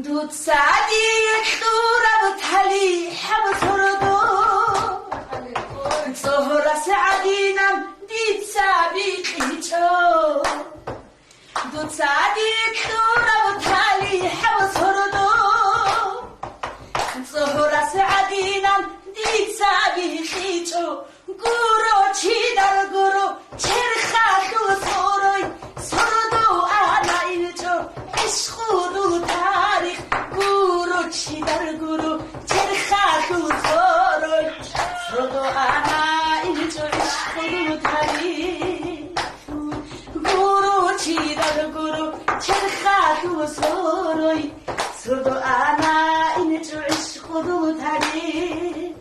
دود سعدی خورم تلی هم سردو سهر سعدینم دید سابقی چو دود سعدی خورم تلی هم سردو سهر سعدینم دید سابقی چو گورو چی در گورو چرخه دو سروی سردو آنای چو عشقو تاریخ گورو چی در گورو چرخه دو سروی سردو آنای چو عشقو تاریخ گورو چی در گورو چرخه دو سروی سردو آنای چو عشقو تاریخ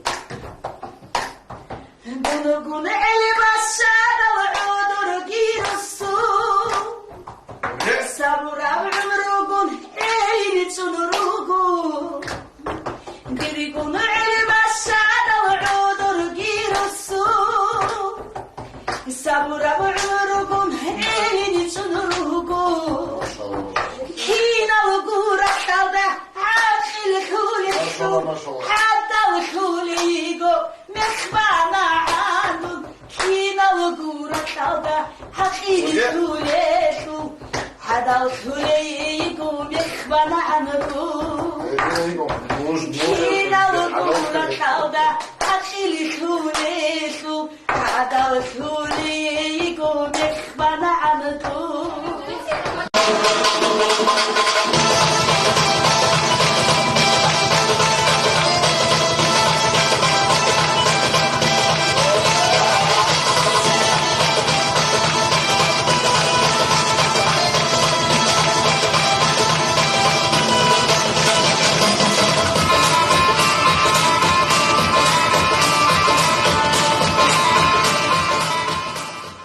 دنگون الباس شادو گیر سو صبر عمرگون عین چون روگو گریگون الباس شادو گیر سو صبر عمرگون عین چون روگو کینا گورا خدا عاقل خول حدا خولیگو مخبانا عنو کینا گورا خدا حقیل خولیگو حدا خولیگو مخبانا عنو کینا گورا خدا حقیل خولیگو حدا خولیگو مخبانا عنو